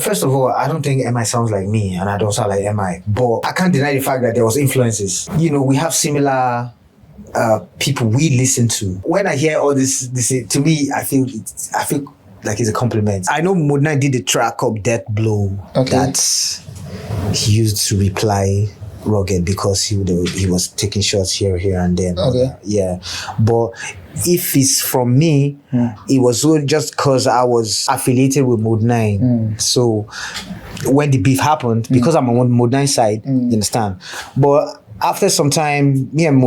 First of all, I don't think MI sounds like me, and I don't sound like MI. But I can't deny the fact that there was influences. We have similar people we listen to. When I hear all this, to me, I feel like it's a compliment. I know Mode9 did a track called Death Blow that he used to reply Rugged because he was taking shots here and then. Okay. Yeah. But if it's from me, it was just because I was affiliated with Mode9. So when the beef happened, because I'm on Mode9 side, you understand? But after some time, me and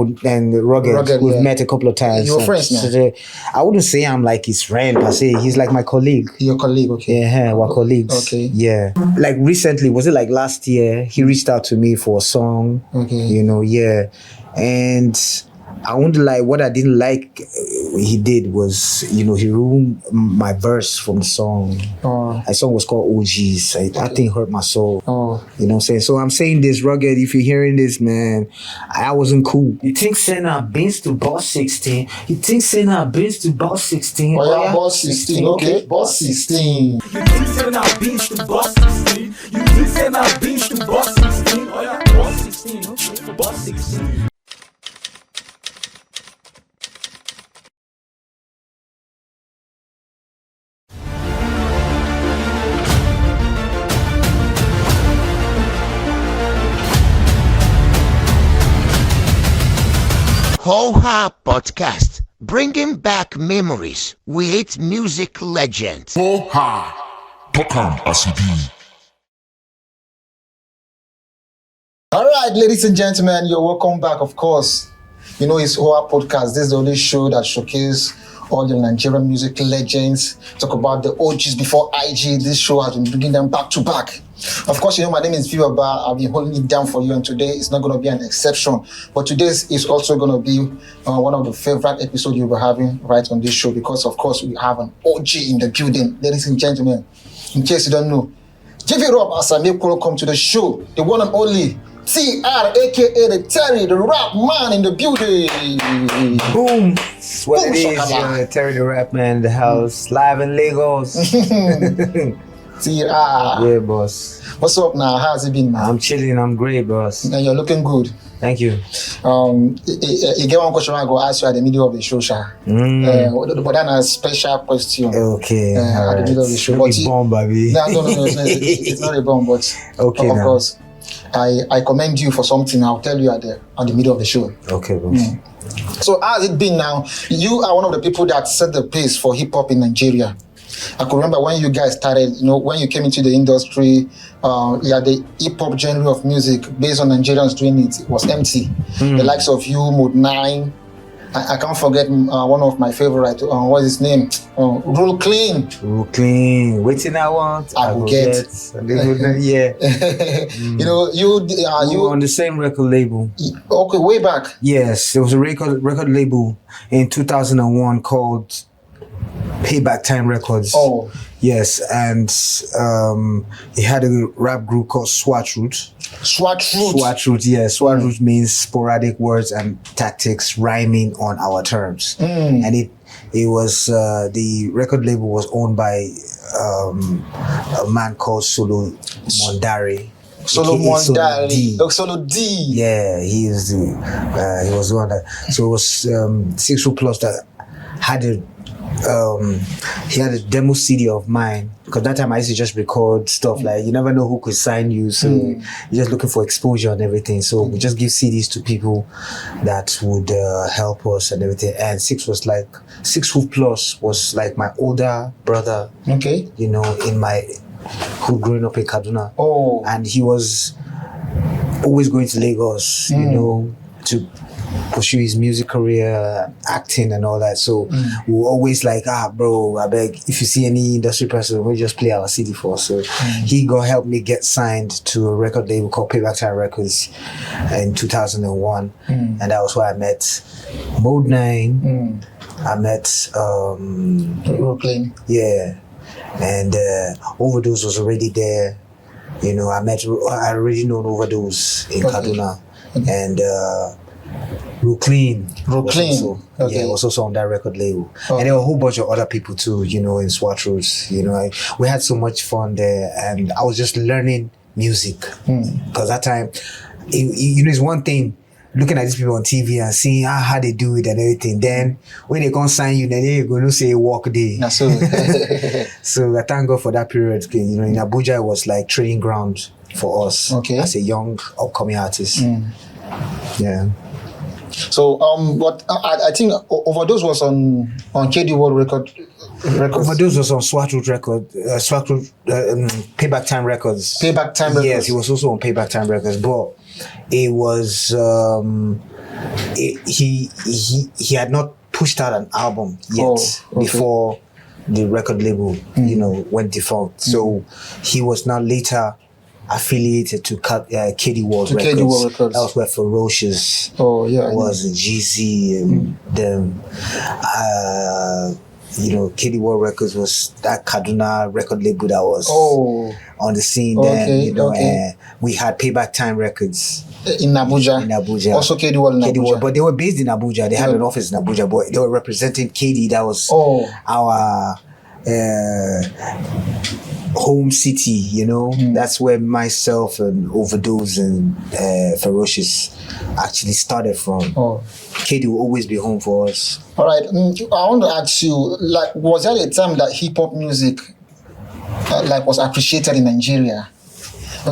Rugged we've met a couple of times. You're friends now? So I wouldn't say I'm like his friend per se. He's like my colleague. Your colleague, okay. Yeah, we're colleagues. Okay. Yeah. Like recently, was it like last year? He reached out to me for a song. Okay. Yeah. And I won't lie, what I didn't like he did was, he ruined my verse from the song. The song was called OGs. I think it hurt my soul. You know what I'm saying? So I'm saying this, Rugged, if you're hearing this, man, I wasn't cool. You think saying I beans to boss 16? You think saying I beans to boss 16? Oh, yeah, boss 16, okay. Boss 16. You think saying I beans to boss 16? You think saying I beans to boss 16? Oh, yeah, boss 16, okay. Boss 16. HohA Podcast, bringing back memories with music legends. HohA, Tokam ACD. All right, ladies and gentlemen, you're welcome back, of course. It's HohA Podcast. This is the only show that showcases all the Nigerian music legends, talk about the OGs before IG. This show has been bringing them back to back. Of course, my name is Vbaba. I've been holding it down for you, and today is not going to be an exception. But today is also going to be one of the favorite episodes you'll be having right on this show because, of course, we have an OG in the building. Ladies and gentlemen, in case you don't know, JV Rob Asame come to the show, the one and only TR, aka the Terry, the rap man in the building. Boom. That's what it is, Terry the rap man in the house, live in Lagos. TR. Yeah, boss. What's up now? How's it been, man? I'm chilling, I'm great, boss. And you're looking good. Thank you. You get one question I go ask you at the middle of the show, Sha. But then a special question. Okay. At the middle of the show. Don't be bomb, baby. No, it's not a bomb, but okay, of course. I commend you for something. I'll tell you at the middle of the show. Okay, boss. So how's it been now? You are one of the people that set the pace for hip hop in Nigeria. I could remember when you guys started, when you came into the industry, the hip hop genre of music based on Nigerians doing it was empty. The likes of you, Mode9. I can't forget one of my favorite. What's his name? Rule Clean. Rule Clean. Waiting I want. I will get. Yeah. You on the same record label. Okay, way back. Yes, there was a record label in 2001 called Payback Time Records. Oh. Yes, and it had a rap group called SWAT Root. SWAT Root? SWAT Root, yeah. SWAT Root means sporadic words and tactics rhyming on our terms. And it was, the record label was owned by a man called Solo Mondari. Solo Mondari. Solo D. Yeah, he was the one that, so it was 6 Root Plus that had he had a demo CD of mine, because that time I used to just record stuff. Like, you never know who could sign you, so you're just looking for exposure and everything. So we just give CDs to people that would help us and everything. And 6 Root Plus was like my older brother. Okay. In my who growing up in Kaduna. Oh. And he was always going to Lagos, to pursue his music career, acting and all that. So we were always like, bro, I beg, if you see any industry person, we'll just play our CD for us. So he helped me get signed to a record label called Payback Time Records in 2001. And that was where I met Mode9. I met Brooklyn. Yeah. And Overdose was already there. I already known Overdose in Kaduna. And Brooklyn. Brooklyn. Okay. Yeah, was also on that record label. Oh. And there were a whole bunch of other people too, you know, in SWAT Roots. You know, we had so much fun there, and I was just learning music. Because that time, you know, it's one thing looking at these people on TV and seeing how they do it and everything. Then when they can't sign you, then they're going to say walk day. That's so. So I thank God for that period. You know, in Abuja, it was like training ground for us as a young upcoming artist. Yeah. So but I think Overdose was on KD World Records. Overdose was on SWAT Root Record, Payback Time Records. Payback Time Records. Yes, he was also on Payback Time Records, but it was he had not pushed out an album yet before the record label, you know, went defunct. So he was now later affiliated to KD World Records. KD World Records. That was where Ferocious was, GZ, and them. You know, KD World Records was that Kaduna record label that was on the scene then. You know, we had Payback Time Records in Abuja. Also KD World in Abuja. But they were based in Abuja. They had an office in Abuja, but they were representing KD. That was our home city, you know. That's where myself and Overdose and Ferocious actually started from. KD will always be home for us. All right, I want to ask you, like, was there a time that hip hop music was appreciated in Nigeria?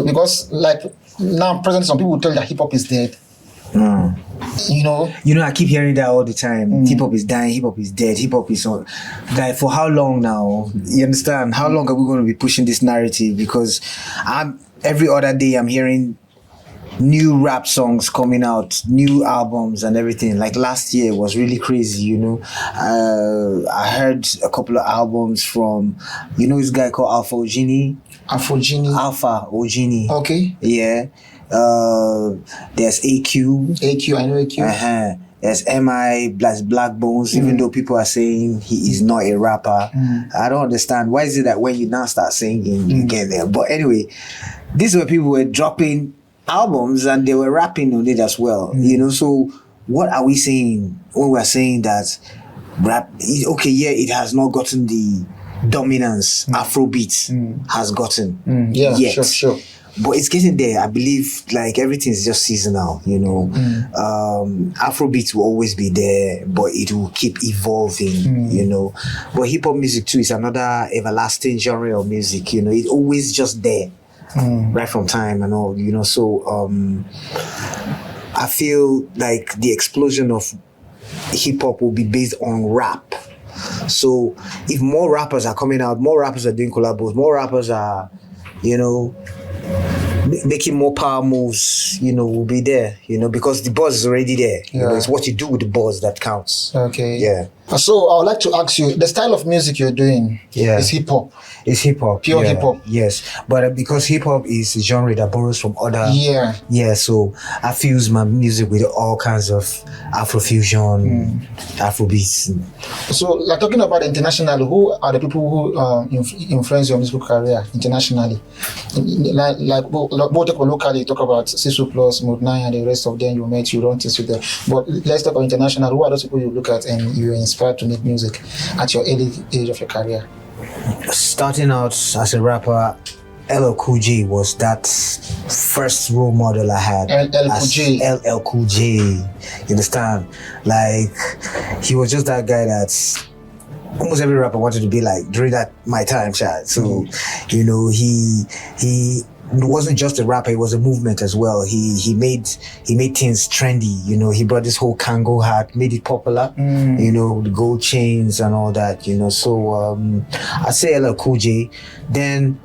Because like now present, some people tell that hip hop is dead. You know, I keep hearing that all the time. Hip hop is dying, hip hop is dead, hip hop is on. Like, for how long now? You understand? How long are we going to be pushing this narrative? Because every other day I'm hearing new rap songs coming out, new albums and everything. Like last year was really crazy, you know. I heard a couple of albums from, you know, this guy called Alpha Ogini. Okay. Yeah. There's AQ. I know AQ. There's MI, Black Bones, even though people are saying he is not a rapper. I don't understand. Why is it that when you now start singing, you get there? But anyway, these were people who were dropping albums and they were rapping on it as well. You know, so what are we saying when we're saying that rap, it has not gotten the dominance Afrobeat has gotten yet. Sure. But it's getting there. I believe like everything is just seasonal, you know. Afrobeat will always be there, but it will keep evolving, you know. But hip hop music too is another everlasting genre of music, you know. It's always just there, right from time and all, you know. So I feel like the explosion of hip hop will be based on rap. So if more rappers are coming out, more rappers are doing collabos, more rappers are, you know, making more power moves, you know, will be there, you know, because the buzz is already there. You know, it's what you do with the buzz that counts. Okay. Yeah. So I would like to ask you, the style of music you're doing is hip hop. It's hip hop. Pure hip hop. Yes. But because hip hop is a genre that borrows from other. Yeah. So I fuse my music with all kinds of Afrofusion, Afrobeats. So, like, talking about internationally, who are the people who influence your musical career internationally? Like both locally, talk about Sisu Plus, Mood 9, and the rest of them you met, you run things with them. But let's talk about international. Who are those people you look at and you are inspired to make music at your early age of your career? Starting out as a rapper, LL Cool J was that first role model I had. LL Cool J. You understand? Like, he was just that guy that almost every rapper wanted to be like during that my time, child. So, you know, he wasn't just a rapper, he was a movement as well. He made things trendy, you know. He brought this whole Kango hat, made it popular, you know, the gold chains and all that, you know. So I'd say LL Cool J. Then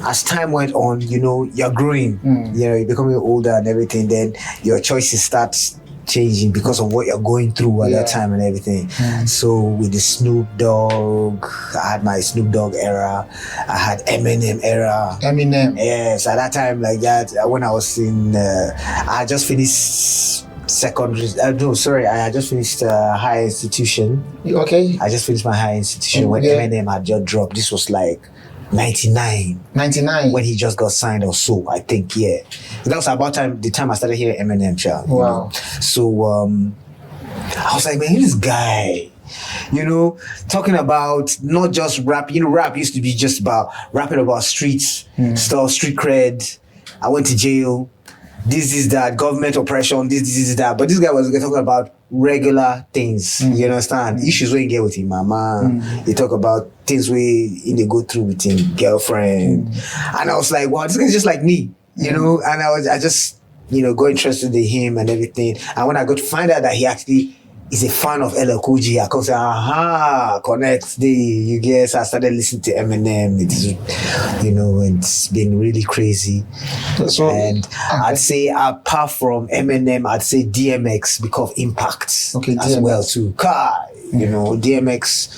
as time went on, you know, you're growing, you know, you're becoming older and everything, then your choices start changing because of what you're going through at that time and everything. So with the Snoop Dogg, I had my Snoop Dogg era, I had Eminem era. Yes, at that time like that, when I was in, I had just finished I had just finished higher institution. Okay. I just finished my higher institution when Eminem had just dropped. This was like 99 when he just got signed or so, I think. That was about the time I started hearing Eminem, child. Wow. So I was like, man, this guy, talking about not just rap. Rap used to be just about rapping about streets stuff, street cred. I went to jail. This is that, government oppression, this is that. But this guy was talking about regular things. You understand? Issues where you get with him mama. He talk about things where they go through with him girlfriend. And I was like, wow, this guy's just like me, And I just, got interested in him and everything. And when I got to find out that he actually is a fan of LL Cool J, I could say, connect you guess. I started listening to Eminem. It's been really crazy. So, I'd say apart from Eminem, I'd say DMX because of impact as DMX. well too. DMX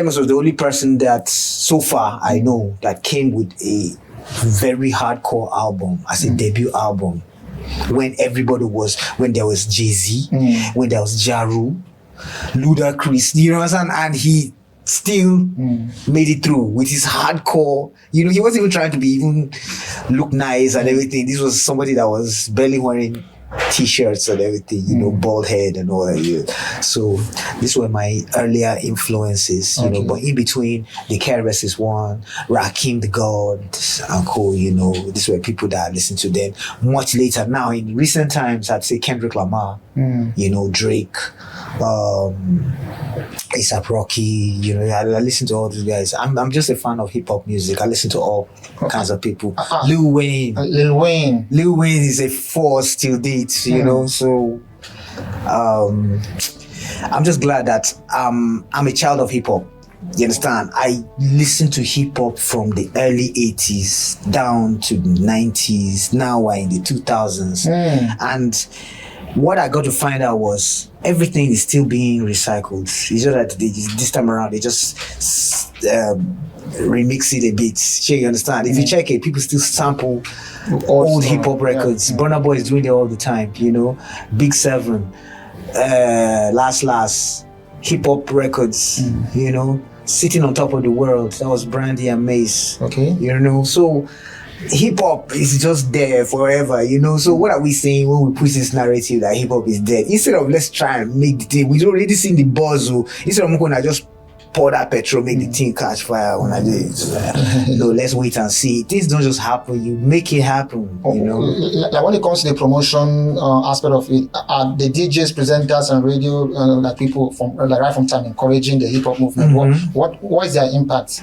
was the only person that so far I know that came with a very hardcore album as a debut album. When there was Jay-Z, when there was Ja Rule, Ludacris, you know what I'm saying? And he still made it through with his hardcore, he wasn't even trying to look nice and everything. This was somebody that was barely wearing t-shirts and everything, bald head and all that. So these were my earlier influences, but in between, the KRS is one, Rakim the God, and co, these were people that I listened to then. Much later now, in recent times, I'd say Kendrick Lamar, Drake, A$AP Rocky, I listen to all these guys. I'm just a fan of hip-hop music. I listen to all kinds of people. Lil Wayne is a force till date, so I'm just glad that I'm a child of hip-hop. You understand? I listened to hip-hop from the early 80s down to the 90s. Now we're in the 2000s. And what I got to find out was everything is still being recycled. It's just that this time around, they just remix it a bit. You understand? If you check it, people still sample old hip-hop records. Burna Boy is doing it all the time, Big Seven, Last, hip-hop records, Sitting on Top of the World. That was Brandy and Mace. Okay. So hip-hop is just there forever, So what are we saying when we push this narrative that hip-hop is dead? Instead of let's try and make the thing, we've already seen the buzz. Instead of going to just pour that petrol, make the thing catch fire when I do it. Let's wait and see. Things don't just happen, you make it happen, Like when it comes to the promotion aspect of it, are the DJs, presenters and radio, like people from right from time encouraging the hip-hop movement, what is their impact?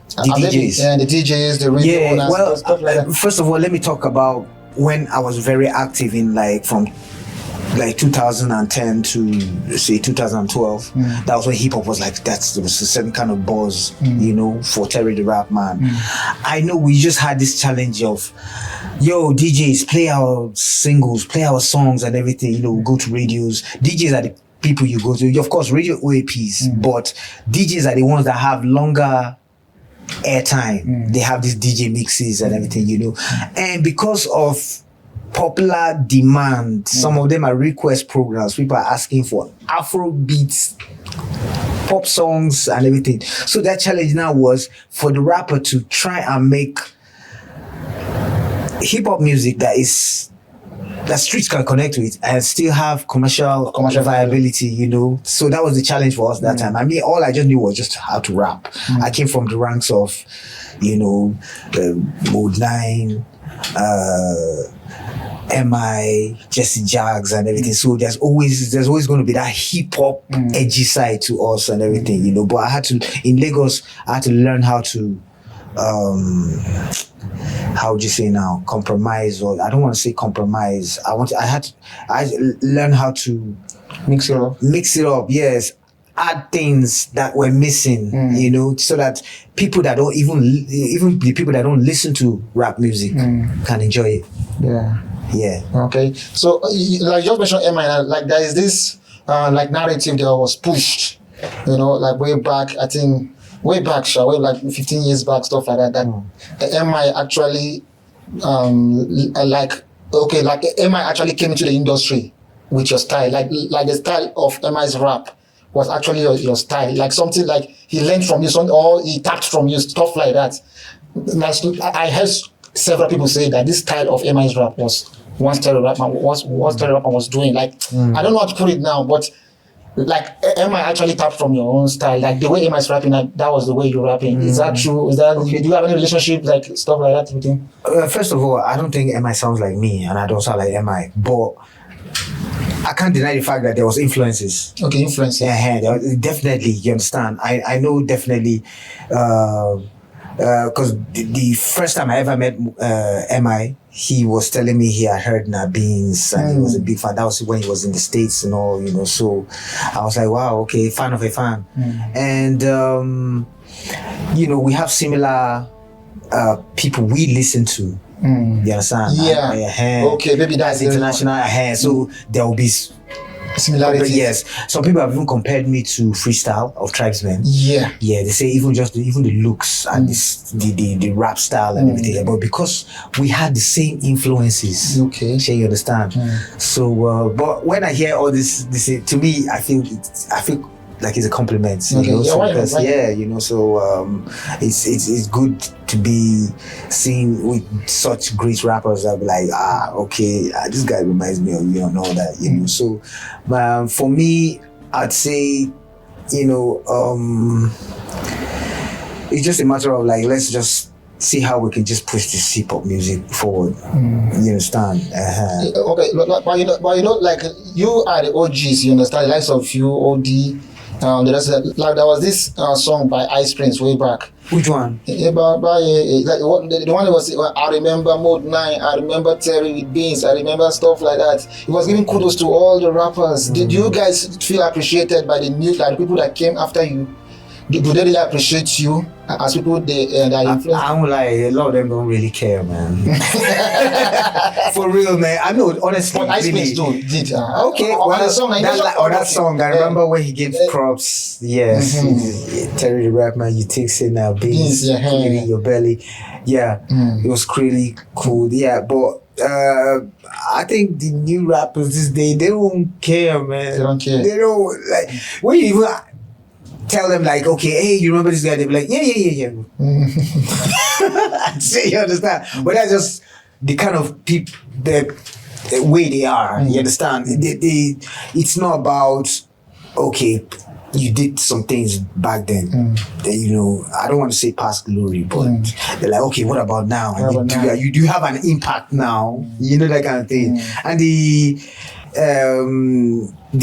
The DJs, the radio owners, stuff like that. First of all, let me talk about when I was very active in from 2010 to say 2012. That was when hip hop was there was a certain kind of buzz, for Terrytharapman. I know we just had this challenge of, DJs, play our singles, play our songs and everything. We go to radios. DJs are the people you go to. Of course, radio OAPs, but DJs are the ones that have longer airtime. They have these DJ mixes and everything, and because of popular demand, some of them are request programs. People are asking for Afro beats, pop songs and everything. So that challenge now was for the rapper to try and make hip-hop music that streets can connect with and still have commercial viability, So that was the challenge for us that time. I mean, all I just knew was just how to rap. I came from the ranks of, Mode 9, MI, Jesse Jags and everything. So there's always going to be that hip hop edgy side to us and everything, But in Lagos, I had to learn how to how would you say now, compromise, or I don't want to say compromise. I learned how to mix it up, yes. Add things that were missing, so that people that don't even the people that don't listen to rap music can enjoy it. Yeah. Okay. So, like you just mentioned, Emma, there is this narrative that was pushed, way back. I think way back, 15 years back, stuff like that. That MI actually, MI actually came into the industry with your style, like the style of MI's rap was actually your style, like something like he learned from you, or he tapped from you, stuff like that. I heard several people say that this style of MI's rap was what Terrytharapman was doing. Like, I don't know how to put it now, but like, am I actually tapped from your own style? Like, the way Emma is rapping, like, that was the way you're rapping. Is that true? Is that, do you have any relationship, like, stuff like that with him? First of all, I don't think MI sounds like me, and I don't sound like MI, but I can't deny the fact that there was influences. Okay, influences. Yeah, definitely, you understand. I know definitely, because the first time I ever met MI, he was telling me he had heard Nabin's and he was a big fan. That was when he was in the States and all, you know. So I was like, wow, okay, fan of a fan. And, you know, we have similar people we listen to. You understand? Yeah. Okay, maybe that's international. So there will be similarities. Yes. Some people have even compared me to Freestyle of Tribesmen. Yeah. Yeah, they say even the looks and the rap style and everything. But because we had the same influences. Okay. Sure, you understand? So, but when I hear all this, to me, I feel like it's a compliment. Okay. You know? Yeah, why not? Yeah, you know, so it's good to be seen with such great rappers that be like, okay, this guy reminds me of you and all that, you know. So for me, I'd say, you know, it's just a matter of like, let's just see how we can just push this hip-hop music forward. You understand? Okay, but you know, like, you are the OGs, you understand, the likes of you, OD. Like there was this song by Ice Prince way back. Which one? Like the one that was, I remember Mode 9, I remember Terry with Beans, I remember stuff like that. It was giving kudos to all the rappers. Did you guys feel appreciated by the people that came after you? Do they really appreciate you as people that influence? I'm like, a lot of them don't really care, man. For real, man. I know, honestly. But Ice Prince did. Okay, that song, I remember when he gave props. Yes, Terrytharapman, you take it now, beans in your belly. Yeah, it was really cool. Yeah, but I think the new rappers this day, they don't care, man. They don't care. They don't, like, when you even tell them like, okay, hey, you remember this guy? They'll be like, yeah. So you understand? But that's just the kind of people, the way they are. You understand? It's not about, okay, you did some things back then. You know, I don't want to say past glory, but they're like, okay, what about now? You do have an impact now. You know, that kind of thing. And the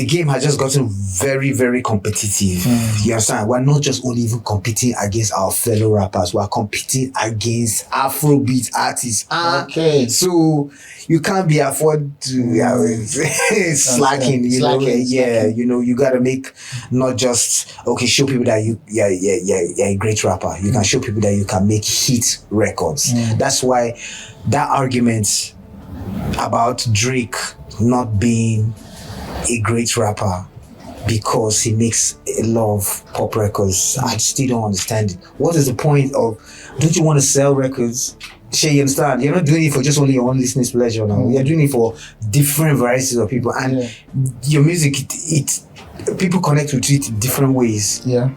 game has just gotten very, very competitive. You understand? We're not just only even competing against our fellow rappers, we're competing against Afrobeat artists. Okay. So you can't be afford to slacking, you know. Yeah, you know, you gotta make not just show people that you're a great rapper. You can show people that you can make hit records. That's why that argument about Drake not being a great rapper because he makes a lot of pop records, I still don't understand it. What is the point of, don't you want to sell records? Sure, you understand? You're not doing it for just only your own listening pleasure now. You're doing it for different varieties of people, and your music, people connect with it in different ways. Yeah.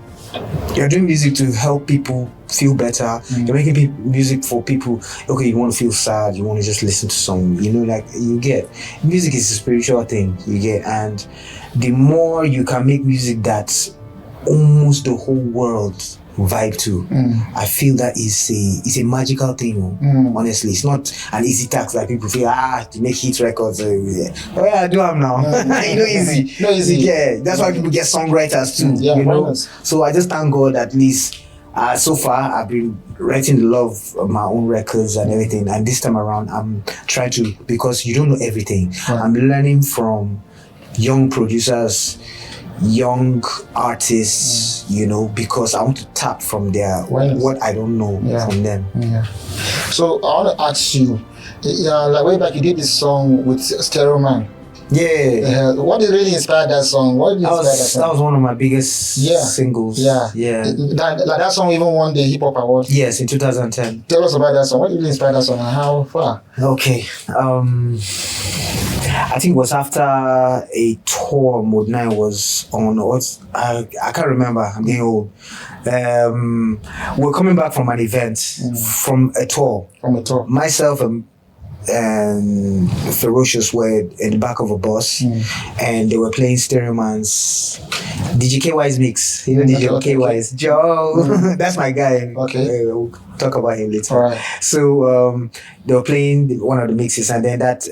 You're doing music to help people feel better. You're making music for people. Okay, you want to feel sad. You want to just listen to some. You know, like you get. Music is a spiritual thing. You get, and the more you can make music that almost the whole world vibe to, I feel that it's a magical thing. Honestly, it's not an easy task like people feel. To make hit records. I do them now. You know, easy. No easy. Yeah, that's why people get songwriters too. You know. So I just thank God at least. So far, I've been writing the love of my own records and everything. And this time around, I'm trying to, because you don't know everything. I'm learning from young producers, young artists, you know, because I want to tap from what I don't know from them. So I want to ask you, like way back you did this song with Stereoman. What did really inspire that song? That was one of my biggest singles. That song even won the Hip Hop Award. Yes, in 2010. Tell us about that song. What really inspired that song and how far? Okay. I think it was after a tour Mode 9 was on. I can't remember. I'm getting old. We're coming back from an event, from a tour. From a tour. Myself and and Ferocious were in the back of a bus, and they were playing Stereo Man's DJ KY's mix. You know DJ KY's Joe. That's my guy. Okay. We'll talk about him later. All right. So they were playing one of the mixes, and then that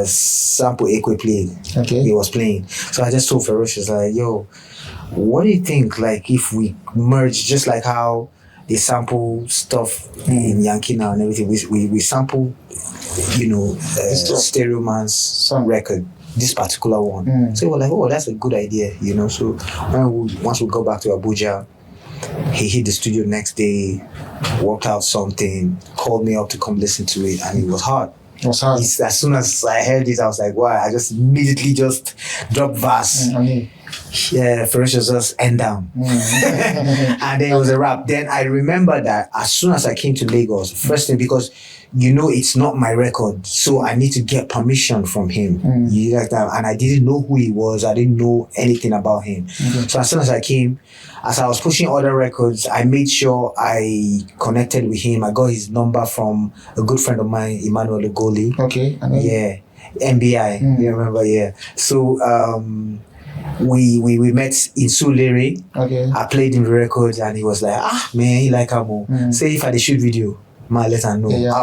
sample Ekwe played. Okay. He was playing. So I just told Ferocious, like, yo, what do you think, like, if we merge, just like how they sample stuff in Yankee now and everything, we sample, Stereo Man's record, this particular one. So we're like, oh, that's a good idea, So once we go back to Abuja, he hit the studio next day, worked out something, called me up to come listen to it, and it was hard. As soon as I heard it, I was like, wow, I just immediately dropped verse. Yeah, Ferocious just end down. And then it was a rap. Then I remember that as soon as I came to Lagos, first thing, because it's not my record, so I need to get permission from him. And I didn't know who he was. I didn't know anything about him. So as soon as I came, as I was pushing other records, I made sure I connected with him. I got his number from a good friend of mine, Emmanuel Ogoli. Okay. Yeah, MBI. You remember? Yeah. So we met in Sulere. Okay. I played him the record, and he was like, man, he like Amo. Say if I did shoot video, man, let her know. Yeah.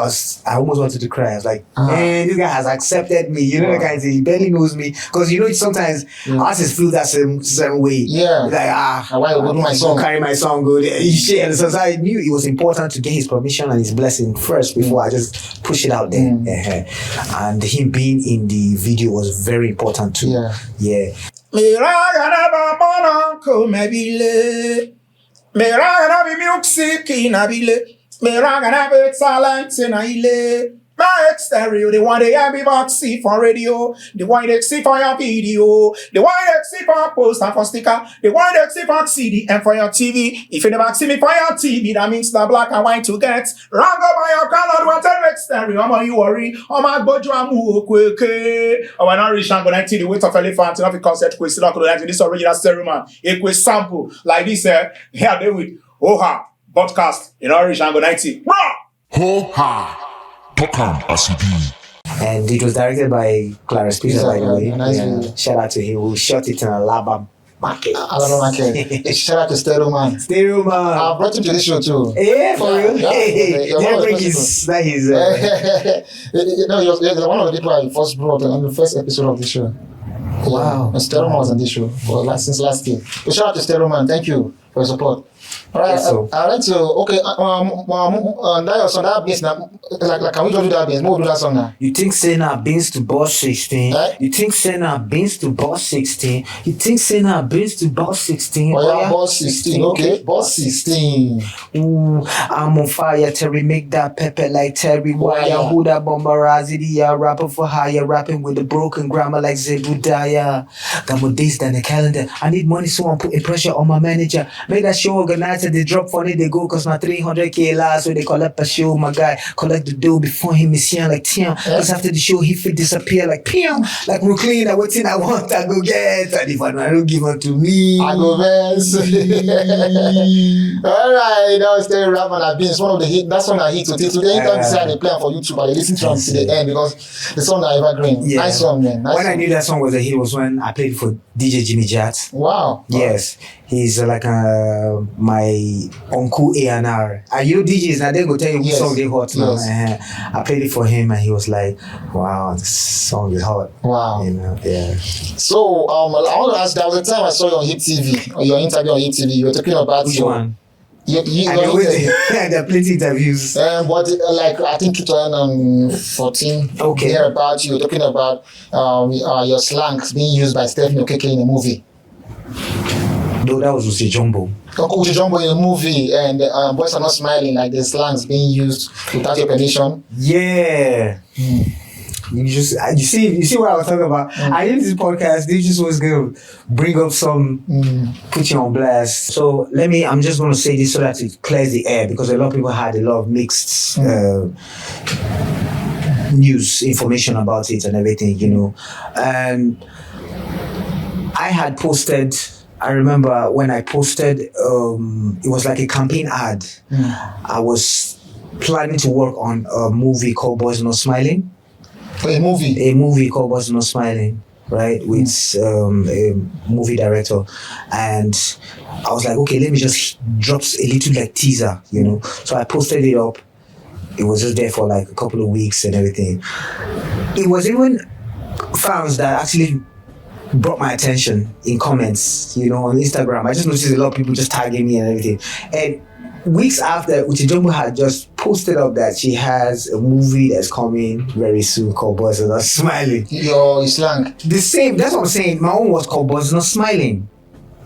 I almost wanted to cry. I was like, man, this guy has accepted me. The kind of thing. He barely knows me. Because sometimes artists feel that same way. Yeah. Like, why go do my song? Carry my song good. So I knew it was important to get his permission and his blessing first before I just push it out there. And him being in the video was very important too. Yeah. Mera gana ba bonanko mebile. Mera gana bi music inabile. Mera gana be talent inaile. My stereo, the one they have me boxy for radio, the one they see for your video, the one they see for poster for sticker, the one they see for CD and for your TV. If you never see me for your TV, that means the black and white to get. Rang up by your color, what a stereo, I'm on you worry, I'm my bojo, I'm quick. I want to reach and go 90 the weight of elephant, enough concert quiz, this original stereo man, a quiz sample like this here they with HohA Podcast in Orange and go 90. HohA Podcast. And it was directed by Clarence Peter, by the way. Nice. Shout out to him. We shot it in Alabama market. Shout out to Stereo Man. Stereo Man. I brought him to this show too. Yeah, for real. You're bring his. you're one of the people I first brought on the first episode of the show. Wow. And Stereo Man was on this show since last year. So shout out to Stereo Man. Thank you for your support. All right, I like to that beans now. Like, can we just do that beans? We'll do that song now. You think Senna beans to boss 16? You think Senna beans to boss 16? You think Senna beans to boss 16? Oh yeah, boss 16. Okay, boss 16. Ooh, I'm on fire, Terry. Make that pepper like Terry. Wire, HohA Bombarazidi, rapper for hire, rapping with a broken grammar like Zebudaya. Got more days than a calendar. I need money, so I'm putting pressure on my manager. Make that show organized. They drop funny, they go cause now 300k last, so they collect a show. My guy collect the dough before him is here like Tiam. Cause after the show, he fit disappear like Piam. Like Brooklyn, I waiting, I want, I go get. And if I don't give it to me, I go best. Alright, that was Terrytharapman. I've been, it's one of the hit, that song I hit to today. Anytime you say they play for YouTube, I listen to them to the end because the song are evergreen. Nice song, man. When I knew that song was a hit was when I played for DJ Jimmy Jat. Wow. Yes. He's like my uncle A&R. And DJs, now they go tell you which song they hot now. I played it for him and he was like, wow, this song is hot. Wow. So, I want to ask, there was a time I saw you on Hip TV, or your interview on Hip TV, you were talking about which one? There are plenty interviews. But I think 2014. Okay. Thereabout, you were talking about your slangs being used by Stephen Okeke in a movie. No, that was Uche Jumbo. Uche Jumbo in a movie, and boys are not smiling, like the slangs being used without your permission. Yeah. You see what I was talking about. I did this podcast. They just was gonna bring up some, put you on blast. So I'm just gonna say this so that it clears the air because a lot of people had a lot of mixed news information about it and everything, And I had posted. I remember when I posted, it was like a campaign ad. I was planning to work on a movie called Boys Not Smiling. A movie. A movie called Boys Not Smiling, right, with a movie director, and I was like, okay, let me just drop a little like teaser, So I posted it up. It was just there for like a couple of weeks and everything. It was even fans that actually brought my attention in comments, on Instagram. I just noticed a lot of people just tagging me and everything. And weeks after, Uchijombo had just posted up that she has a movie that's coming very soon called Boys Not Smiling. Your slang. The same, that's what I'm saying. My own was called Boys Not Smiling,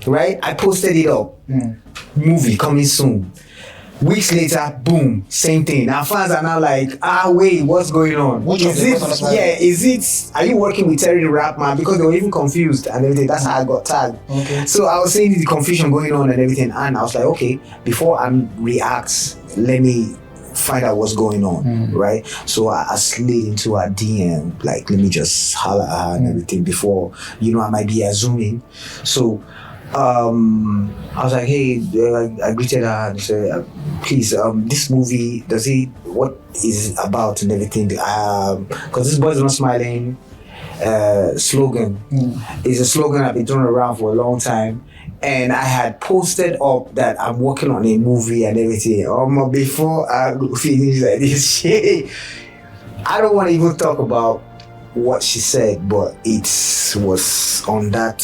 right? I posted it up. Movie coming soon. Weeks later, boom, same thing. Now fans are now like, wait, what's going on? Which of them was on the are you working with Terrytharapman? Because they were even confused and everything. That's how I got tagged. Okay. So I was seeing the confusion going on and everything, and I was like, okay, before I react, let me find out what's going on, right? So I slid into her DM, like, let me just holler at her and everything before, I might be assuming. So I was like, hey, I greeted her and said, please, this movie, what is it about and everything? Because this Boys Not Smiling slogan is a slogan I've been throwing around for a long time. And I had posted up that I'm working on a movie and everything. Before I finish like this shit, I don't want to even talk about what she said, but it was on that.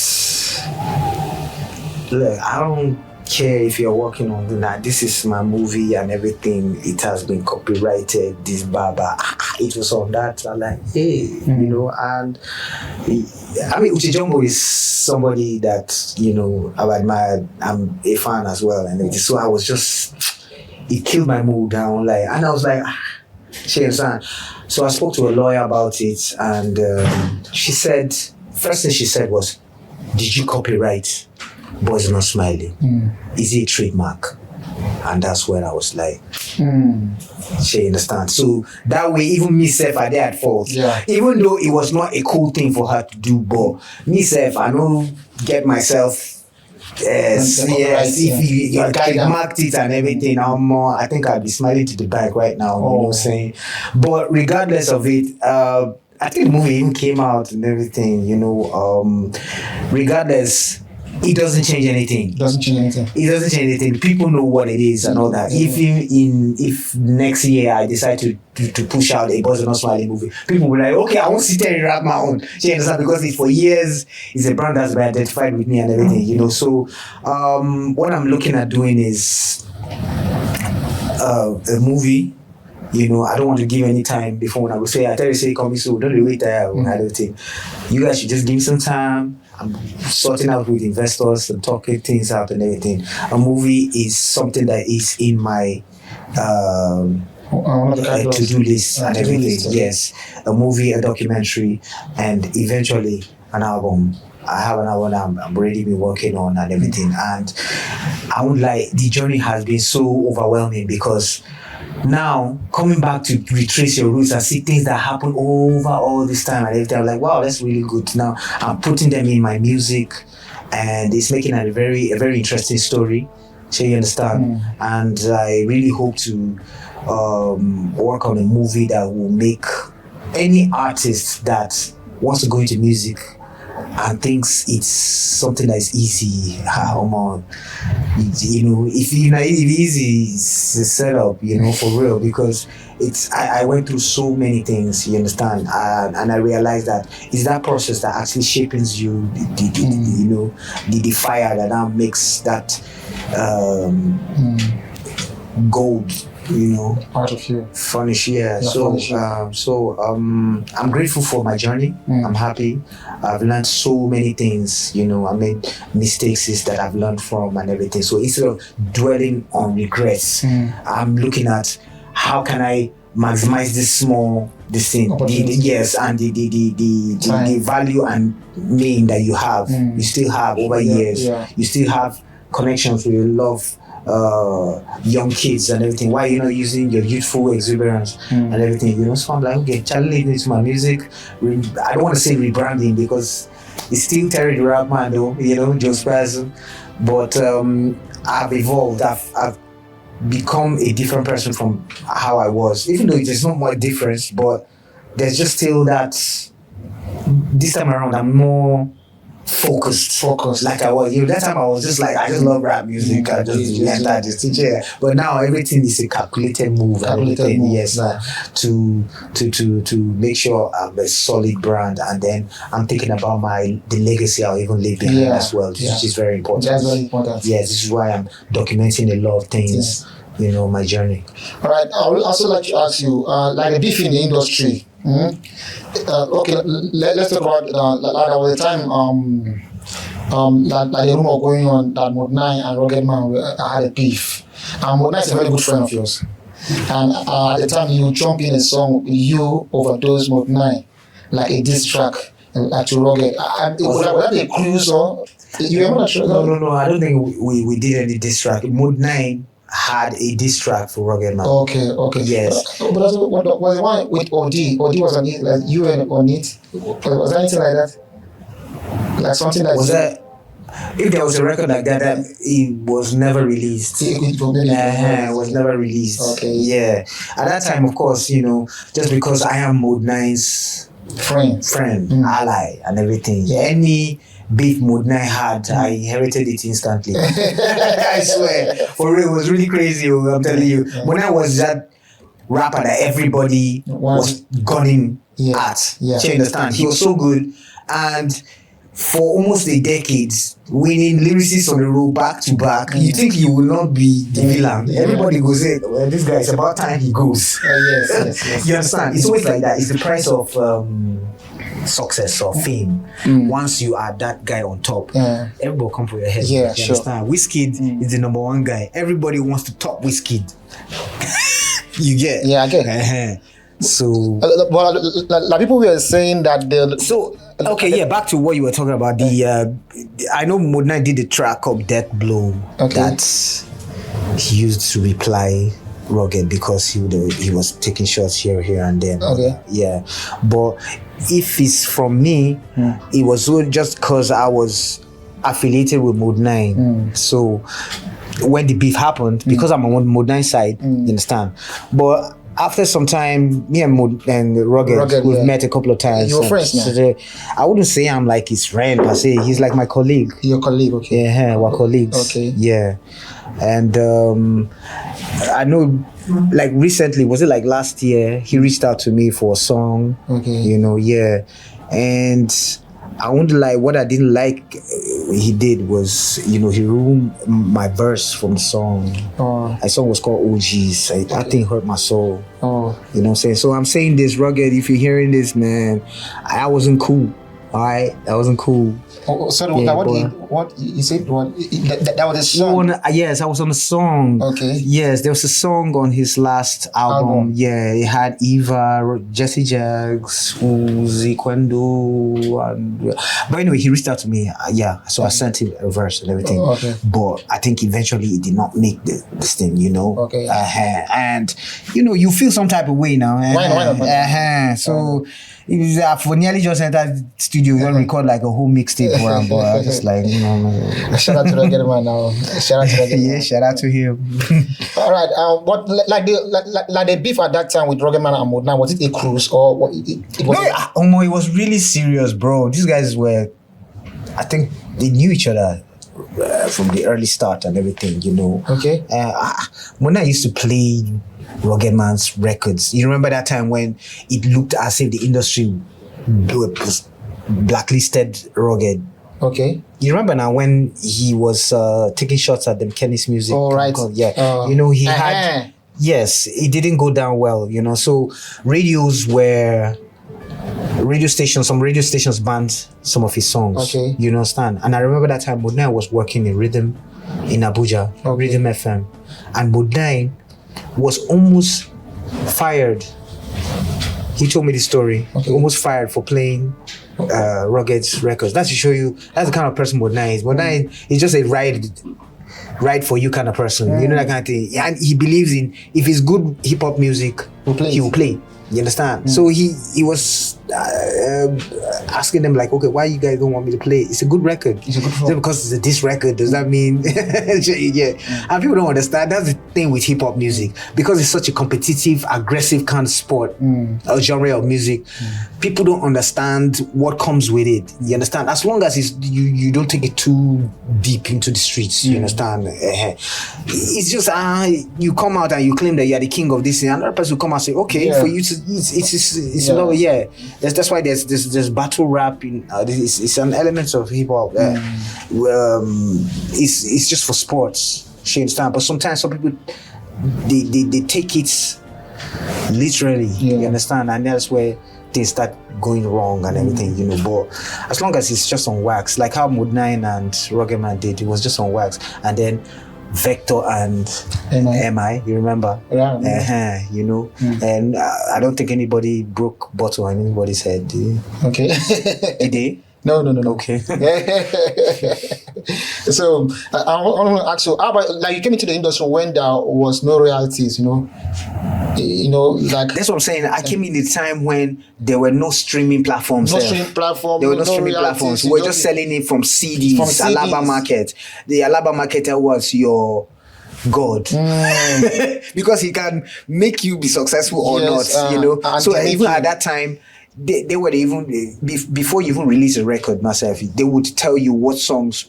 Look, I don't care if you're working on that. This is my movie and everything. It has been copyrighted. This Baba. It was on that. I'm like, hey, and I mean, Uchijombo is somebody that, I've admired. I'm a fan as well. And everything. So I was just, it killed my mood down. And I was like, she understand. So I spoke to a lawyer about it, and she said, first thing she said was, did you copyright Boys Not Smiling? Is it a trademark? And that's when I was like, she understands. So that way, even myself, I did at fault. Yeah. Even though it was not a cool thing for her to do, but myself, I don't get myself. Yes, if you trademarked it and everything, I think I'd be smiling to the back right now. You know what I'm saying? But regardless of it, I think the movie even came out and everything. Regardless, it doesn't change anything. It doesn't change anything. People know what it is and all that. If next year I decide to push out a Boys Not Smiling movie, people will be like, okay, I won't sit there and rap my own. She understand, because it's for years, it's a brand that's been identified with me and everything, So what I'm looking at doing is a movie. I don't want to give any time before when I will say, I tell you, say, come soon, don't wait there. I don't think. You guys should just give me some time. I'm sorting out with investors and talking things out and everything. A movie is something that is in my to-do list and everything. Yes, a movie, a documentary, and eventually an album. I have an album I'm already been working on and everything. And I won't lie, the journey has been so overwhelming, because now coming back to retrace your roots and see things that happen over all this time and everything, I'm like, wow, that's really good. Now I'm putting them in my music, and it's making a very interesting story. So you understand? And I really hope to work on a movie that will make any artist that wants to go into music and thinks it's something that's easy. If easy is a setup, for real, because I went through so many things, you understand, and I realized that it's that process that actually shapes you, the fire that now makes that gold, part of you. Furnish, yeah. I'm grateful for my journey. I'm happy. I've learned so many things. I made mistakes that I've learned from and everything. So instead of dwelling on regrets, I'm looking at how can I maximize this thing, and the value and meaning that you have. You still have over years. Yeah. You still have connections with your love. Young kids and everything. Why you're not using your youthful exuberance and everything? So I'm like, okay, challenge into my music. I don't want to say rebranding, because it's still Terrytharapman though, Joe Spasm. But I've evolved. I've become a different person from how I was. Even though there's no more difference, but there's just still that. This time around, I'm more focused. Like I was, that time I was just like, I just love rap music. I just enter this teacher. But now everything is a calculated move. Yes, to make sure I'm a solid brand, and then I'm thinking about the legacy I'll even leave behind as well, which is very important. That's very important. Yes, this is why I'm documenting a lot of things. My journey. All right. I would also like to ask you, like the beef in the industry. Okay, let's talk about like all the time. Like the rumor going on that Mode 9 and Rugged Man had a beef. Mode 9 is a very good friend of yours, and at the time you jump in a song, you overdose Mode 9 like a diss track to Rugged. Was that a cruise or you remember that? No. I don't think we did any diss track. Mode 9 had a diss track for Rugged Man. Okay. Yes. But what was one with OD? OD was on it, like you were on it. Was there anything like that? Like something like that? If there was a record like that, it was never released. It was never released. Okay. Yeah. At that time, of course, just because I am Mode 9's friend, ally, and everything. Any beef Mode 9 had, I inherited it instantly. I swear. For real, it was really crazy, I'm telling you. Mode 9 was that rapper that everybody was gunning at. Yeah. You understand? He was so good. And for almost a decade, winning lyricists on the road back to back, you think he will not be the villain. Everybody goes, well, this guy, it's about time he goes. Yes. You understand? It's always like that. It's the price of success or fame. Once you are that guy on top, everybody come for your head. Yeah, you understand? Wizkid is the number one guy. Everybody wants to top Wizkid. You get? Yeah, I get. So, like people were saying that back to what you were talking about. I know Mode 9 did a track called Death Blow that he used to reply Rugged because he was taking shots here and there. Okay. Yeah, but if it's from me, it was just because I was affiliated with Mode 9. So when the beef happened, because I'm on Mode 9 side, you understand. But after some time, me and Rugged, we've met a couple of times. You're friends now? So I wouldn't say I'm like his friend per se. He's like my colleague. Your colleague, okay. Yeah, we're colleagues. Okay. Yeah. And I know, like recently, was it like last year, he reached out to me for a song. Okay. And I won't lie, what I didn't like he did was, he ruined my verse from the song. The song was called OGs. That thing hurt my soul. You know what I'm saying? So I'm saying this, Rugged, if you're hearing this, man, I wasn't cool. Alright, that wasn't cool. Sorry, what you said? That was a song. Yes, I was on a song. Okay. Yes, there was a song on his last album. Yeah, it had Eva, Jesse Jaggs, Uzi, Kwendo, but anyway, he reached out to me. So I sent him a verse and everything. Okay. But I think eventually it did not make this thing. Okay. And you feel some type of way now. Why not? So. For nearly just entered the studio, you record like a whole mixtape for him, but I was just like, Shout out to Rugged Man now. Shout out to him. All right. What like the beef at that time with Rugged Man and Mode 9, was it a cruise or what? It was really serious, bro. These guys were, I think they knew each other from the early start and everything, Okay. When I used to play Rugged Man's records, you remember that time when it looked as if the industry was blacklisted Rugged? Okay. You remember now when he was taking shots at them Kenny's music? Oh, right. Yeah. He had... Yes, it didn't go down well, So radio stations banned some of his songs. Okay. You understand? And I remember that time Mode 9 was working in Rhythm in Abuja, Rhythm FM. And Mode 9 was almost fired. He told me the story. Okay. Almost fired for playing Rugged's records. That's to show you that's the kind of person Mode 9 is. Mode 9 is just a ride for you kind of person. That kind of thing. And he believes in if it's good hip hop music, he will play. You understand? So he was asking them like, okay, why you guys don't want me to play? It's a good record. It's a good Just because it's a diss record, does that mean? Yeah. And people don't understand. That's the thing with hip hop music, because it's such a competitive, aggressive kind of sport, a genre of music. People don't understand what comes with it. You understand? As long as you don't take it too deep into the streets, you understand? It's just you come out and you claim that you're the king of this thing. Another person will come and say, okay, for you to, it's not, That's why there's battle rap in it's an element of hip hop. It's just for sports. You understand? But sometimes some people they take it literally. You understand? And that's where things start going wrong and everything, you know. But as long as it's just on wax, like how Mood 9 and Rugged Man did, it was just on wax, and then Vector and MI, you remember? Yeah. You know, and I don't think anybody broke bottle on anybody's head. Did you? Okay. Did they? No. Okay. So I want to ask you, how about, like, you came into the industry when there was no royalties, you know, like, that's what I'm saying. I came in the time when there were no streaming platforms. There were no streaming platforms. We were just selling it from CDs. Alaba Market. The Alaba marketer was your God, because he can make you be successful or not, you know. So even at that time, they would even before you even release a record, myself, they would tell you what songs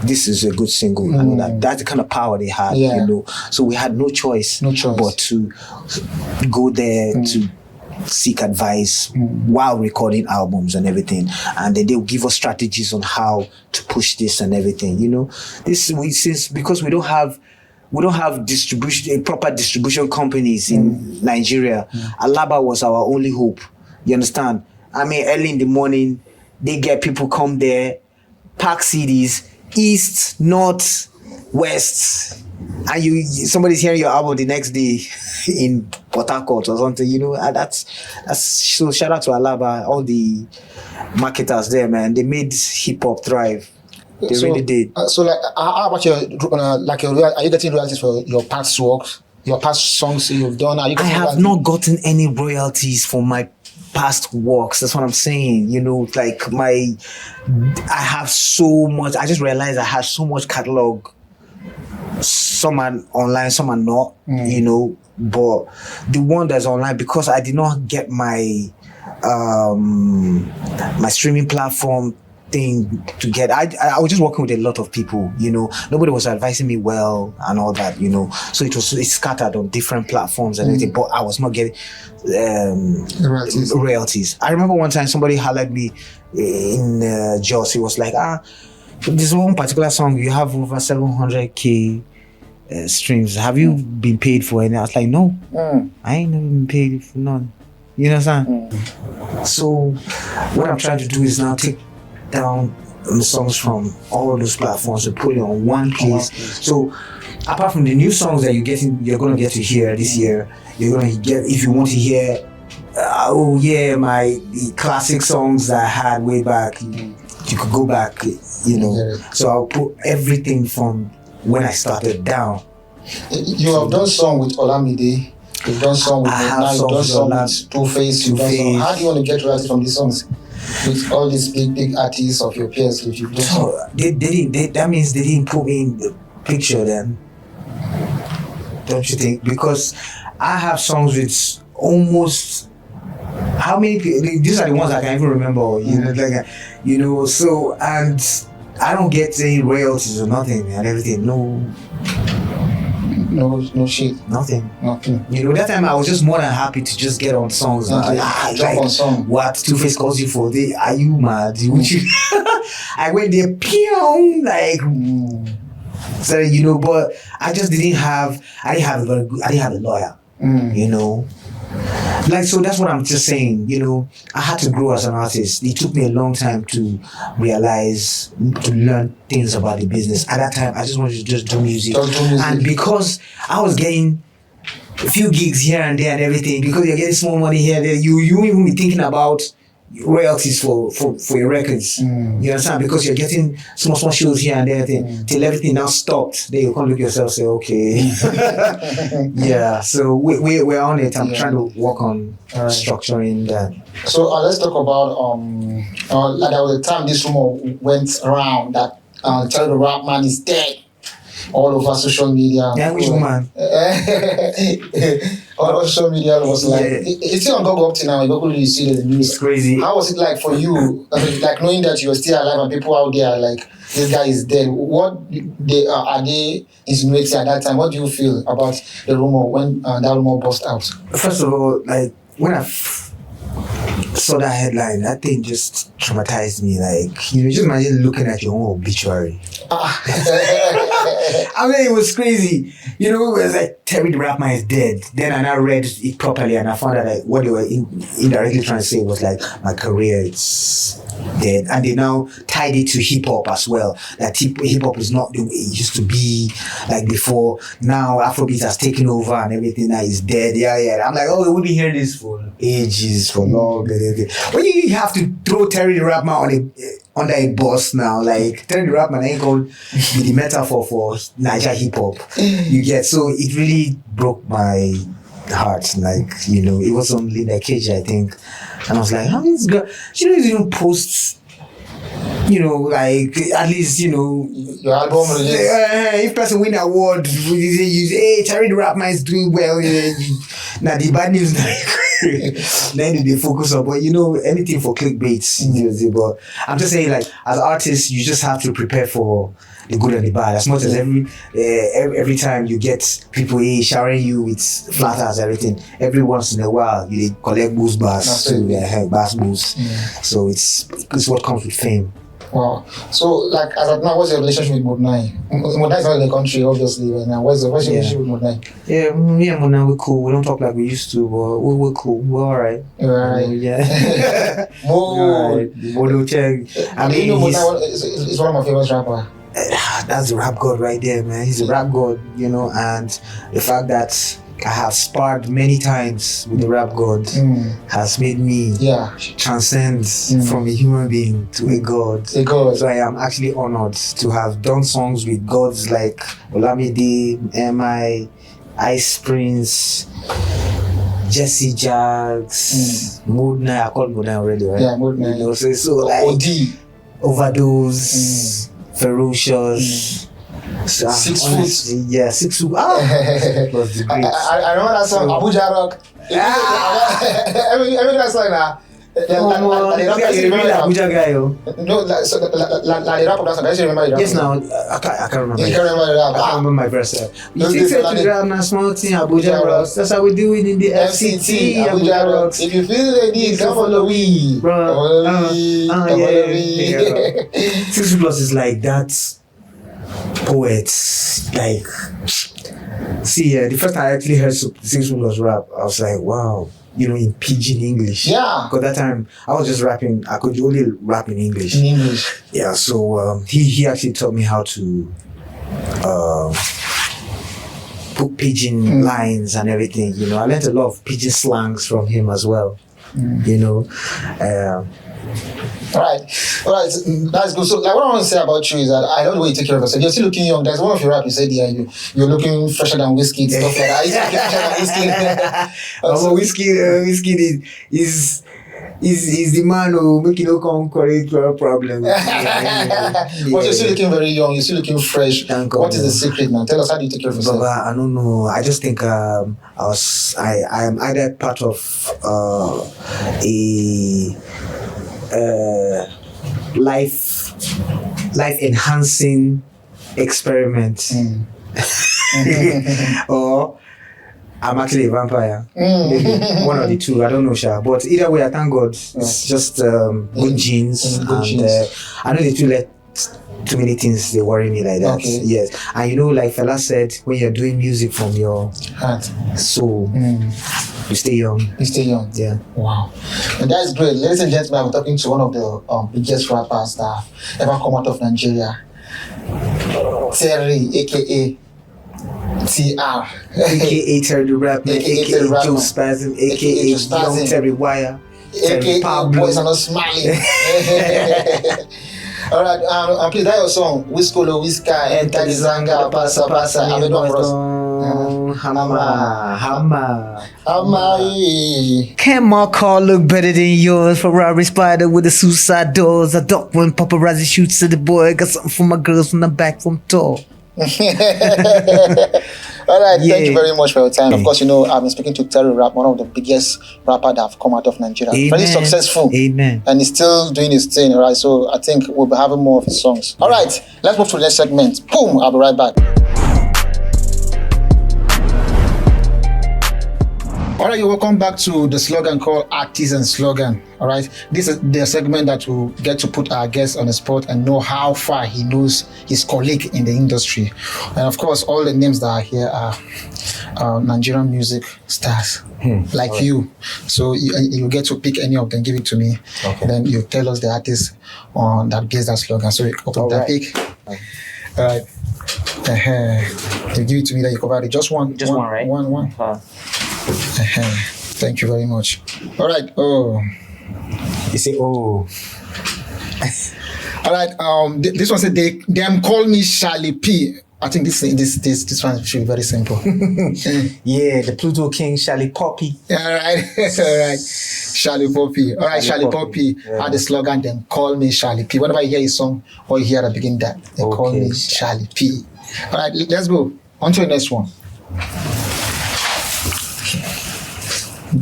this is a good single. I know that's the kind of power they had, you know. So we had no choice but to go there to seek advice while recording albums and everything, and then they'll give us strategies on how to push this and everything, you know. Because we don't have proper distribution companies in Nigeria. Alaba was our only hope. You understand? I mean, early in the morning, they get people come there, pack CDs, east, north, west, and somebody's hearing your album the next day in Port Harcourt or something, you know. And that's so shout out to Alaba, all the marketers there, man. They made hip hop thrive. They really did. So, like, how about are you getting royalties for your past works, your past songs you've done? I have not gotten any royalties for my past works. That's what I'm saying. You know, like I have so much. I just realized I have so much catalog. Some are online, some are not. You know, but the one that's online, because I did not get my my streaming platform thing to get. I was just working with a lot of people, you know. Nobody was advising me well and all that, you know. So it's scattered on different platforms and everything, but I was not getting royalties. I remember one time somebody hollered me in Jos. He was like, this one particular song, you have over 700k streams. Have you been paid for any? I was like, no, I ain't never been paid for none. You know what I'm saying? So what I'm trying to do is now take down the songs from all those platforms and put it on one place. So apart from the new songs that you're gonna get to hear this year, you're gonna get, if you want to hear the classic songs that I had way back, you could go back, you know. So I'll put everything from when I started down. You have done song with Olamide, you've done song with Nana, you've done song with Two-Face, how do you want to get royalties from these songs? With all these big artists of your peers, which you've done. So that means they didn't put me in the picture then, don't you think? Because I have songs with almost how many people? These are the ones I can even remember. You know, like, you know. So, and I don't get any royalties or nothing and everything. No shit. Nothing. You know, that time I was just more than happy to just get on songs. Jump on song. What Two-Face calls you for? Are you mad? I went there, pew, like. So, you know, but I just didn't have. I didn't have a lawyer. You know. Like, so that's what I'm just saying, you know. I had to grow as an artist. It took me a long time to realize, to learn things about the business. At that time, I just wanted to just do music. And because I was getting a few gigs here and there and everything, because you're getting small money here and there, you won't even be thinking about royalties for your records. You understand? Because you're getting small shows here and there till everything now stopped. Then you can't look yourself say, okay. Yeah, so we're on it. I'm trying to work on structuring that. So let's talk about like there was a time this rumor went around that Terrytharapman is dead all over social media. Yeah, which woman? All over social media was like it's still on Google up to now. Google, you see the news. It's crazy. How was it like for you, like knowing that you're still alive and people out there are like, this guy is dead? What are they insinuating at that time? What do you feel about the rumor when that rumor burst out? First of all, like when I saw that headline, that thing just traumatized me. Like, just imagine looking at your own obituary. I mean, it was crazy. It was like Terrytharapman is dead. Then I now read it properly and I found out like what they were indirectly trying to say was like my career is dead, and they now tied it to hip hop as well. That hip hop is not the way it used to be like before. Now Afrobeat has taken over and everything that is dead. Yeah. I'm like, oh, we've been hearing this for ages, for long. When you have to throw Terrytharapman under a bus now, like Terrytharapman ain't called the metaphor for Nigerian hip hop. You get, so it really broke my heart. Like, it was on Linda Cage, I think, and I was like, how is this girl? She doesn't even post. Like at least your album release. If person win award, you say, hey, Terrytharapman is doing well. Now the bad news, then they focus on. But anything for clickbait. But I'm just saying, like as artists, you just have to prepare for the good and the bad. As much as every time you get people showering you with flatters, everything. Every once in a while, you collect boost bars to bass boost. So it's what comes with fame. Wow. So, like, as of now, what's your relationship with Modnai? Modnai is not in the country, obviously, right now. What's your relationship with Modnai? Yeah, me and Modnai, we're cool. We don't talk like we used to, but we're cool. We're alright. Right. Yeah. Modo check. I mean, Modnai is one of my favorite rappers. That's the rap god right there, man. He's a rap god, and the fact that I have sparred many times with the rap god has made me transcend from a human being to a god. So I am actually honored to have done songs with gods like Olamide, M.I., Ice Prince, Jesse Jags, Modnai. I called Modnai already, right? Yeah, Modnai. So like OD, Overdose, Ferocious. 6 foot. Yeah, 6 foot. That was the great. I remember that song, Abuja Rock. Every that song now. Abuja guy, No, like the rap of that song. I just remember the rap. Yes, now I can't remember. You can't remember the rap. I can't remember my verse. You think to grab na small thing, Abuja Rocks. That's how we do it in the FCT. Abuja Rocks. If you feel the need, come follow me. Bro, yeah. 6 Plus is like that. Poets, like, the first time I actually heard 6 Plus rap, I was like, wow, in pidgin English. Yeah. Because that time I was just rapping, I could only rap in English. Yeah, so he actually taught me how to put pidgin lines and everything. I learned a lot of pidgin slangs from him as well. All right, that's good. So, like, what I want to say about you is that I don't know the way you take care of yourself. You're still looking young. There's one of your rap you said, you're looking fresher than whiskey, stuff like that. You're looking fresher than whiskey. Whiskey is the man who make come correct problem. But you're still looking very young. You're still looking fresh. What is the secret, man? Tell us, how do you take care of yourself? Baba, I don't know. I just think I am either part of a life enhancing experiment, or I'm actually a vampire. Maybe one of the two. I don't know, Sha. But either way, I thank God. It's just good genes, and I know the two let too many things they worry me like that. Okay. Yes, and like Fela said, when you're doing music from your heart, soul, you stay young. Yeah. Wow. And that's great. Ladies and gentlemen, I'm talking to one of the biggest rappers that ever come out of Nigeria. Terry, aka TR. aka Terrytharapman, aka Joe Spasm, aka Young Terry Wire, AKA Pablo. Boys Are Not Smiling. All right, and please, that your song. Whiskolo, Whiska, Enter the Zanga, Pasa, Pasa. Have you done for us? Hammer. Amai. Can my car look better than yours? Ferrari Spider with the suicide doors. I duck when paparazzi shoots at the boy. Got something for my girls when I'm back from tour. All right, thank you very much for your time. Of course, I've been speaking to Terry Rap, one of the biggest rapper that have come out of Nigeria. Amen. Very successful. Amen. And he's still doing his thing, right? So I think we'll be having more of his songs. All right, let's move to the next segment. Boom, I'll be right back. All right, you're welcome back to the slogan called Artisan Slogan. All right, this is the segment that will get to put our guest on the spot and know how far he knows his colleague in the industry. And of course, all the names that are here are Nigerian music stars like you. So you get to pick any of them, give it to me. Okay. Then you tell us the artist on that gets that slogan. So you open that pick. All right. You give it to me, then you cover it. Just one, right? One. Thank you very much. All right. Oh, You say, oh. All right. This one said them call me Charlie P. I think this one should be very simple. Yeah, the Pluto King, Charlie Poppy. All right. All right. Charlie Poppy. All right, Charlie Poppy had the slogan, them call me Charlie P. Whenever you hear his song or you hear at the beginning that, they call me Charlie P. All right, let's go. On to the next one.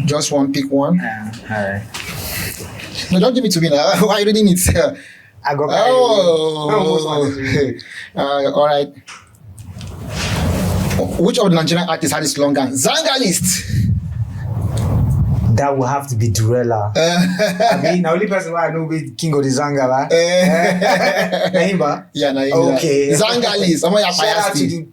Just one, pick one. All right. No, don't give it to me now. Why are you reading it? I got all right. Which of the Nigerian artists had this slogan? Zanga list. That will have to be Durella. I mean, the only person I know is King of the Zanga, right? Naimba? Yeah, Naimba. Okay. Zanga list. Shout out to the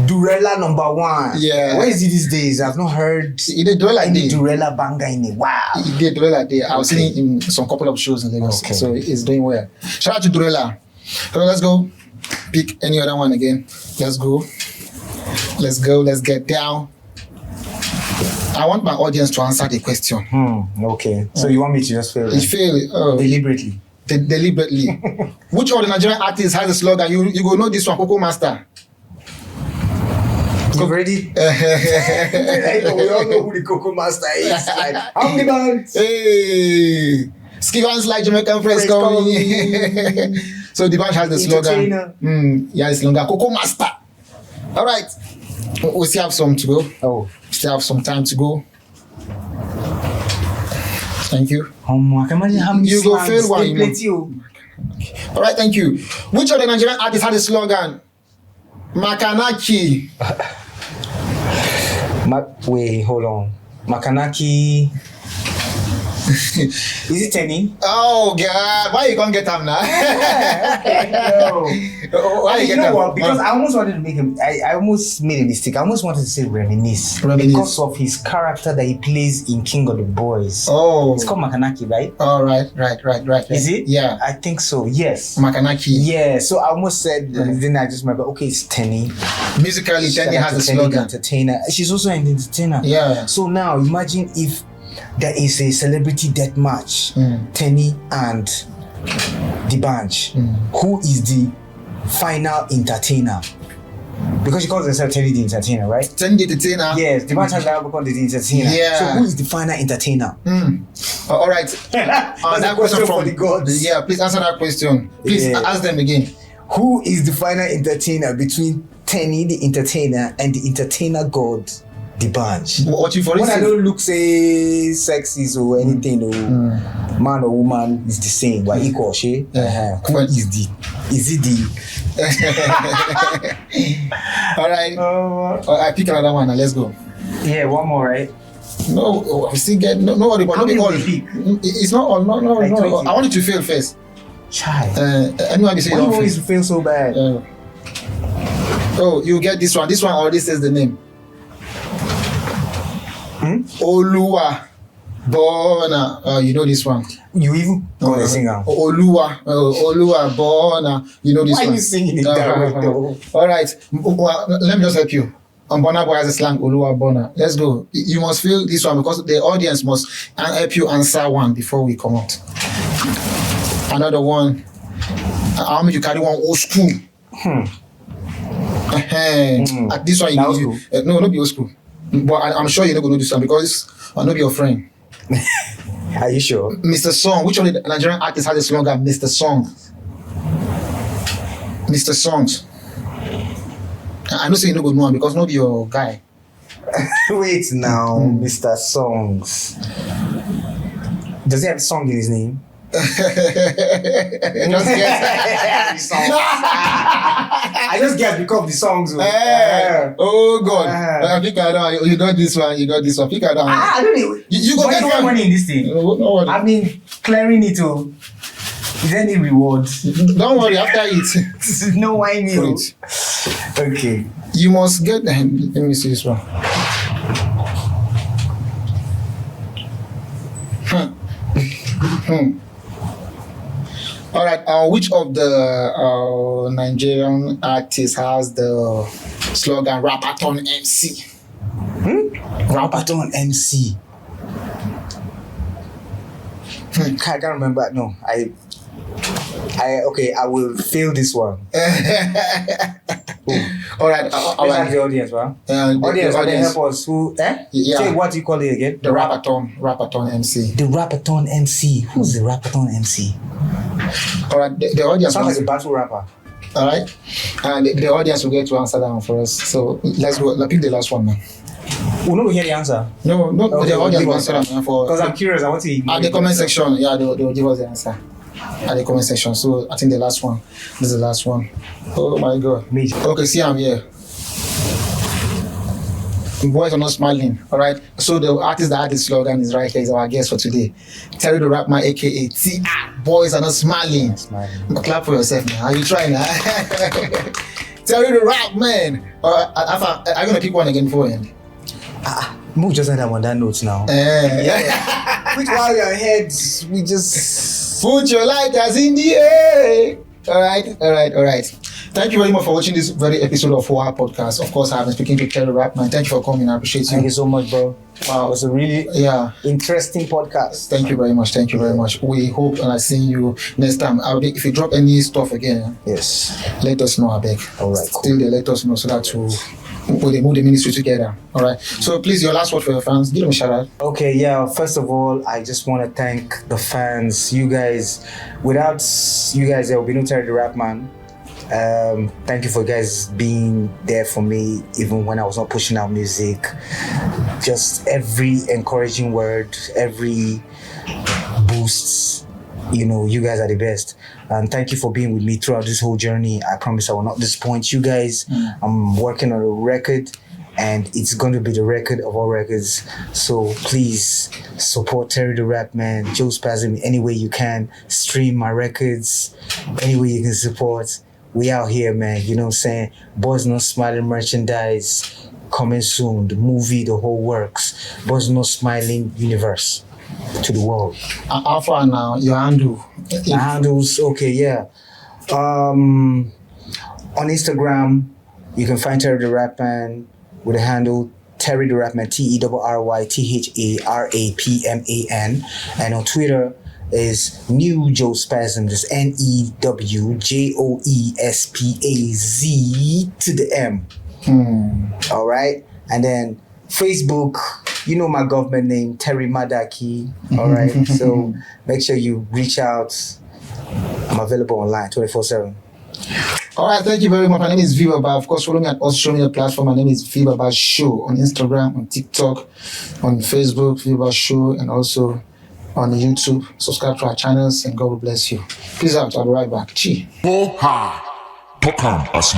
Durella number one. Yeah. Where is he these days? I've not heard He did Durella any day. Durella banger in a while. He did Durella day. I was seeing him in some couple of shows in Lagos. Okay. So he's doing well. Shout out to Durella. So let's go. Pick any other one again. Let's go. Let's get down. I want my audience to answer the question. Okay. So you want me to just fail? You fail Deliberately. Deliberately. Which of the Nigerian artists has a slogan? You go know this one, Coco Master. You've already. We all know who the Coco Master is. Like, how many bands? Hey, Skivans like Jamaican friends coming. So the band has the slogan. Yeah, the slogan Coco Master. All right, we still have some to go. Oh, still have some time to go. Thank you. I can imagine how many You go slangs fail one. they plenty. All right, thank you. Which of the Nigerian artists had the slogan? Makanaki. Wait, hold on. Makanaki. Is it Tenny? Oh God! Why you can't get him now? Why you You get know him? what? Because I almost wanted to make him. I almost made a mistake. I almost wanted to say reminisce. Because of his character that he plays in King of the Boys. Oh, It's called Makanaki, right? all right. Is it? Yeah, I think so. Yes. Makanaki. Yeah. So I almost said. Then I just remember. Okay, it's Tenny. Musically, Tenny Shout out has to a Tenny the slogan. entertainer. She's also an entertainer. Yeah. So now imagine if there is a celebrity death match, Tenny and the bunch. Who is the final entertainer? Because she calls herself Tenny the entertainer, right? Tenny the entertainer. Yes, the bunch has now become the entertainer. Yeah. So who is the final entertainer? All right. That question for the gods. Yeah, please answer that question. Please ask them again. Who is the final entertainer between Tenny the entertainer and the entertainer god? The bunch. What you for When I instance? don't look say sexy or anything, or man or woman is the same, but equal, she. Who is it the? All right. I pick another one. Now let's go. Yeah, one more, right? No, we still get no worry, but How not many all. will you pick? It's not all. No. Like 20. I want you to fail first. Child. Anyone be saying Why you don't always fail. feel so bad? Oh, you get this one. This one already says the name. Oluwa Bona. You know this one. You even gonna sing out. Oluwa Bona. You know this Why one. you singing it that way though? All right. Well, let me just help you. On Burna Boy has a slang, Oluwa Burna. Let's go. You must feel this one because the audience must help you answer one before we come out. Another one. How many you carry one old school? This one you no, not be old school. But I'm sure you're not going to do this one because I'll not be your friend. Are you sure? Mr. Song. Which one of the Nigerian artists has a slogan? Mr. Song. Mr. Songs. I know say you don't go know him because not be your guy. Wait now, Mr. Songs. Does he have a song in his name? Just guess. I just guess because of the songs. Oh God! I think I know. You got this one. You got this one. Pick I don't. I don't know. You go get one money in this thing. No, I mean, clearing it all. Is there any reward? Don't worry. After it, no wine meal. Okay. You must get. Let me see this one. All right. Which of the Nigerian artists has the slogan "Rapper MC"? Rapper MC. I can't remember. No, I will fail this one. All right. All right. The audience, wow. Audience. Help us. Who? Yeah. Say what you call it again? The Rapper MC. The Rapper MC. Who's the Rapper MC? All right. The audience. Sounds like a battle rapper. All right. And the audience will get to answer that one for us. So let's go. Let's pick the last one, man. We'll not hear the ansser. No. Okay, the audience will answer that one for. Because I'm curious. I want to. At the comment section, yeah, they'll give us the answer. At the comment section. So I think the last one. This is the last one. Oh my God. Me. Okay, see, I'm here. Boys are not smiling. All right. So the artist that had this slogan is right here. Is our guest for today, Terry the Rapman, aka TR. Boys are not smiling. Clap for yourself, man. Are you trying? Terry the Rapman. I'm gonna pick one again for him. Move just like that on that note now. Yeah. Which while your heads, we just put your lighters in the air. All right. Thank you very much for watching this very episode of HohA Podcast. Of course, I've been speaking to Terry Rapman. Thank you for coming. I appreciate you. Thank you so much, bro. Wow, it was a really interesting podcast. Thank you very much. We hope and I see you next time. If you drop any stuff again, yes, let us know, I beg. All right, cool. Still, they let us know so that we move the ministry together. All right. So please, your last word for your fans. Give them a shout out. Okay, yeah. First of all, I just want to thank the fans. You guys, without you guys, there will be no Terry the Rapman. Thank you for guys being there for me even when I was not pushing out music. Just every encouraging word, every boost, you guys are the best. And thank you for being with me throughout this whole journey. I promise I will not disappoint you guys. I'm working on a record and it's going to be the record of all records. So please support Terry the Rapman, Joe Spasm any way you can. Stream my records any way you can support. We out here, man. You know what I'm saying? Boys Not Smiling merchandise coming soon. The movie, the whole works. Boys Not Smiling universe to the world. How far now? Your handle? My handles, okay, yeah. On Instagram, you can find Terry the Rapman with the handle Terry the Rapman, TerryTharapman. And on Twitter is New Joe Spasm, just NEWJOESPAZ to the M. All right. And then Facebook, my government name, Terry Madaki. All right. So make sure you reach out. I'm available online 24/7. All right, thank you very much. My name is Vbaba. Of course, follow me on all social media platforms. My name is Vbaba Show on Instagram, on TikTok, on Facebook, Vbaba Show, and also on YouTube. Subscribe to our channels, and God will bless you. Peace out. I'll be right back. Chi. HohA Podcast.